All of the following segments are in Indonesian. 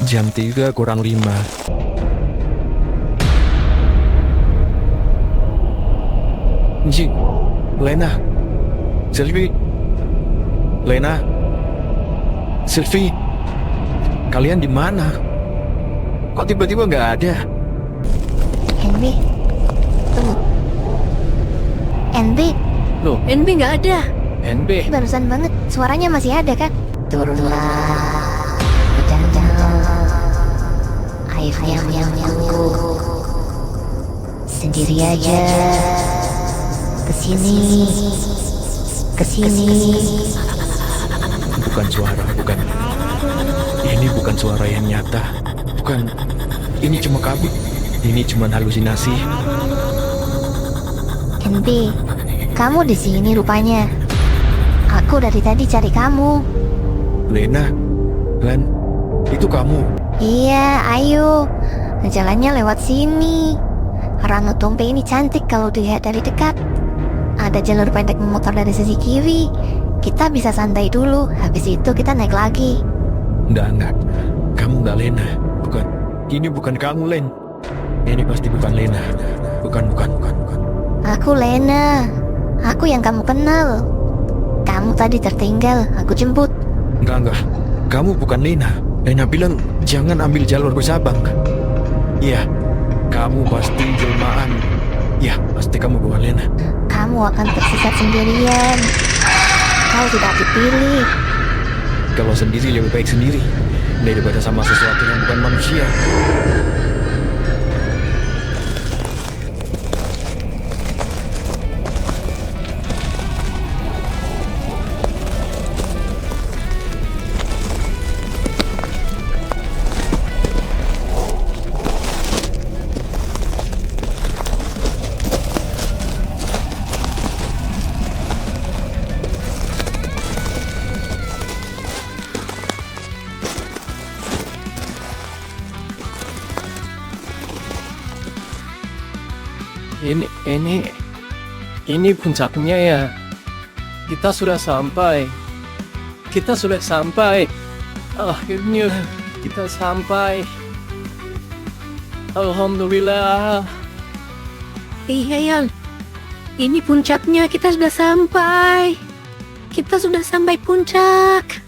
Jam 3 kurang 5. Ji, Lena, Sylvie, Lena, Sylvie, kalian di mana? Kok tiba-tiba nggak ada? NB, tunggu. NB, Loh, NB nggak ada. NB. barusan banget suaranya masih ada kan? Turunlah, berdandan, airnya menyambutku. Sendiri aja, kesini, kesini. Bukan suara, bukan. Ini bukan suara yang nyata. Bukan. Ini cuma kabut. Ini cuma halusinasi. NB, kamu di sini rupanya. Aku dari tadi cari kamu. Lena, Len, itu kamu. Iya, ayo. Jalannya lewat sini. Ranu Tompe ini cantik kalau dilihat dari dekat. Ada jalur pendek memutar dari sisi kiri. Kita bisa santai dulu, habis itu kita naik lagi. Enggak. Kamu enggak Lena. Bukan. Ini bukan kamu, Len. Ini pasti bukan Lena. Bukan. Aku Lena. Aku yang kamu kenal. Kamu tadi tertinggal, aku jemput. Enggak. Kamu bukan Lena. Lena bilang jangan ambil jalur Besabang. Iya. Kamu pasti jelmaan. Iya, pasti kamu bukan Lena. Kamu akan tersesat sendirian. Kau tidak dipilih. Kalau sendiri lebih baik sendiri daripada sama sesuatu yang bukan manusia. Ini puncaknya ya. Kita sudah sampai. Akhirnya kita sampai. Alhamdulillah. Iya, Yan. Ini puncaknya, kita sudah sampai. Kita sudah sampai puncak.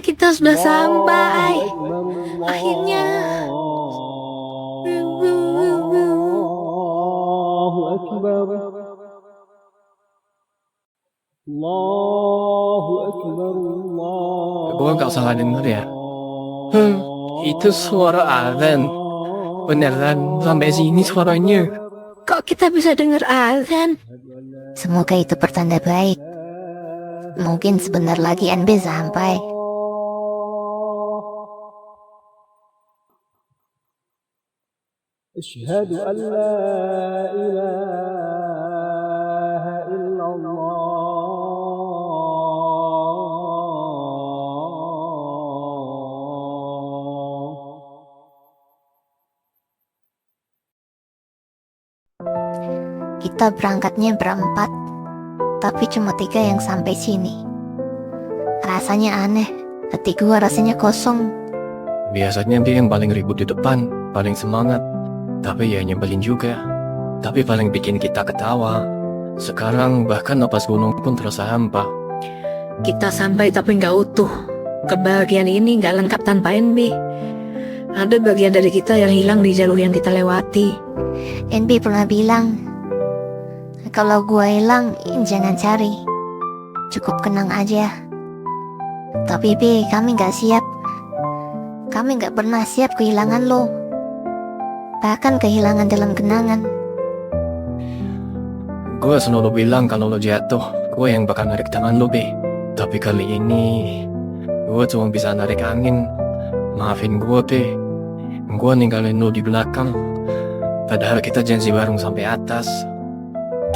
Kita sudah sampai. Akhirnya. Allahu Akbar. Allahu Akbar. Gua nggak salah denger ya. Itu suara azan. Beneran sampai sini suaranya. Kok kita bisa dengar azan? Semoga itu pertanda baik. Mungkin sebentar lagi NB sampai. أشهد أن لا إله إلا الله. Kita berangkatnya berempat, tapi cuma 3 yang sampai sini. Rasanya aneh, hati gua rasanya kosong. Biasanya dia yang paling ribut di depan, paling semangat. Tapi ya nyebelin juga. Tapi paling bikin kita ketawa. Sekarang bahkan napas gunung pun terasa hampa. Kita sampai tapi nggak utuh. Kebahagiaan ini nggak lengkap tanpa NB. Ada bagian dari kita yang hilang di jalur yang kita lewati. NB pernah bilang, kalau gua hilang, jangan cari. Cukup kenang aja. Tapi B, kami nggak siap. Kami nggak pernah siap kehilangan lo. Bahkan kehilangan dalam kenangan. Gue selalu bilang kalau lo jatuh, gue yang bakal narik tangan lo, Be. Tapi kali ini, gue cuma bisa narik angin. Maafin gue, Be. Gue ninggalin lo di belakang. Padahal kita janji bareng sampai atas.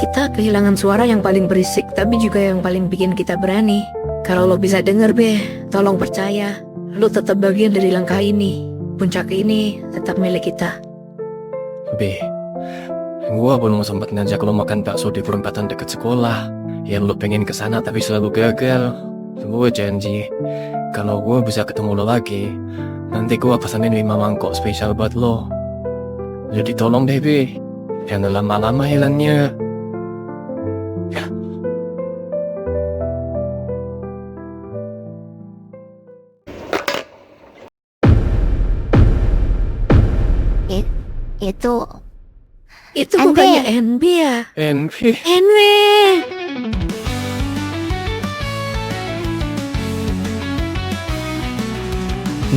Kita kehilangan suara yang paling berisik, tapi juga yang paling bikin kita berani. Kalau lo bisa denger, Be, tolong percaya. Lo tetap bagian dari langkah ini. Puncak ini tetap milik kita. B, gua belum sempat ngajak lo makan bakso di perempatan dekat sekolah. Yang lo pengen kesana tapi selalu gagal. Gue janji, kalau gue bisa ketemu lo lagi, nanti gue pesanin 5 mangkok spesial buat lo. Jadi tolong deh, Bi. Jangan lama-lama hilangnya. Itu Itu NB. bukannya NB ya? NB. NB.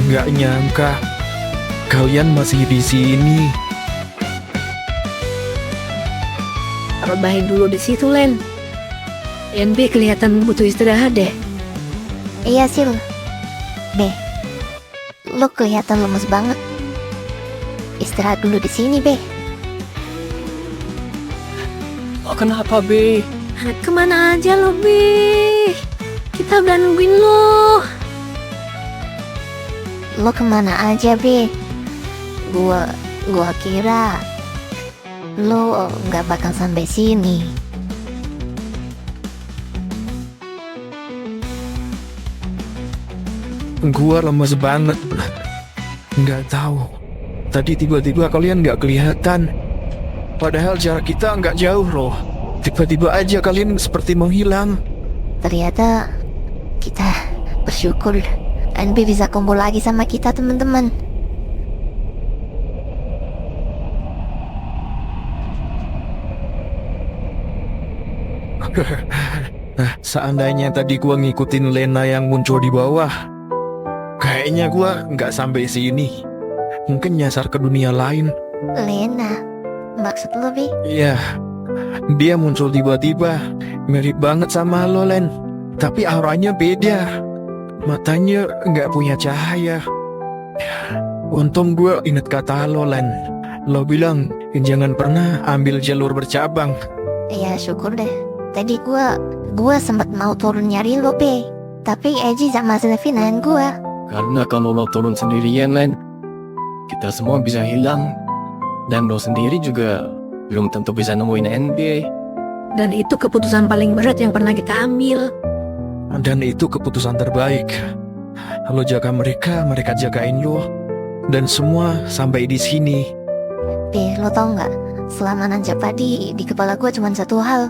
Nggak nyangka kalian masih di sini. Rebahin dulu di situ, Len. NB kelihatan butuh istirahat deh. iya Sil. Be, lo kelihatan lemes banget. Istirahat dulu di sini, Be. Oh, kenapa, Bi? Kemana aja lo, Bi? Kita udah nungguin lo. Lo kemana aja, Be? Gua kira lo nggak bakal sampai sini. Gua lemes banget. Nggak tahu. Tadi tiba-tiba kalian nggak kelihatan. Padahal jarak kita nggak jauh loh. Tiba-tiba aja kalian seperti menghilang. Ternyata kita bersyukur NB bisa kumpul lagi sama kita, teman-teman. Nah, seandainya tadi gua ngikutin Lena yang muncul di bawah, kayaknya gua nggak sampai sini. Mungkin nyasar ke dunia lain. Lena, maksud lo, Be? Iya, dia muncul tiba-tiba. Mirip banget sama lo, Len. Tapi auranya beda. Matanya nggak punya cahaya. Untung gue inget kata lo, Len. Lo bilang jangan pernah ambil jalur bercabang. Ya syukur deh. Tadi gua sempat mau turun nyari lo, Be. Tapi Eji sama Sylvie nahan gua. Karena kalau lo turun sendirian, Len, kita semua bisa hilang. Dan lo sendiri juga belum tentu bisa nemuin NB. Dan itu keputusan paling berat yang pernah kita ambil. Dan itu keputusan terbaik. Lo jaga mereka, mereka jagain lo. Dan semua sampai di sini. Be, lo tau nggak? Selama nancap tadi di kepala gua cuma satu hal.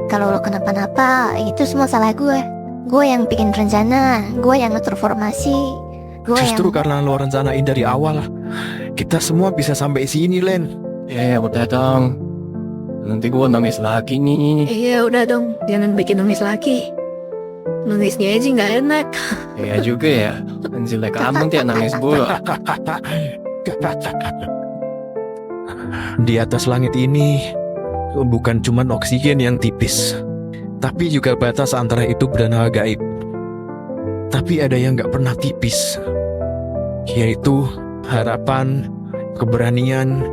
Kalau lo kenapa-napa, itu semua salah gue. Gue yang bikin rencana, gue yang ngatur formasi, gue Justru yang... karena lo rencanain dari awal, kita semua bisa sampai sini, Len. Ya, udah dong. Nanti gue nangis lagi nih. Iya udah dong, jangan bikin nangis lagi. Nangisnya aja nggak enak. Iya juga ya. Jelek kamu tiap nangis mulu. Di atas langit ini bukan cuma oksigen yang tipis, tapi juga batas antara hidup dan hal gaib. Tapi ada yang gak pernah tipis, yaitu harapan, keberanian,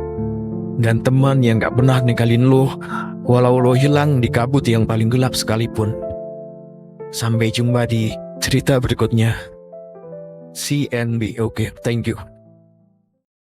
dan teman yang gak pernah ninggalin lo walau lo hilang di kabut yang paling gelap sekalipun. Sampai jumpa di cerita berikutnya. CNB, oke, thank you.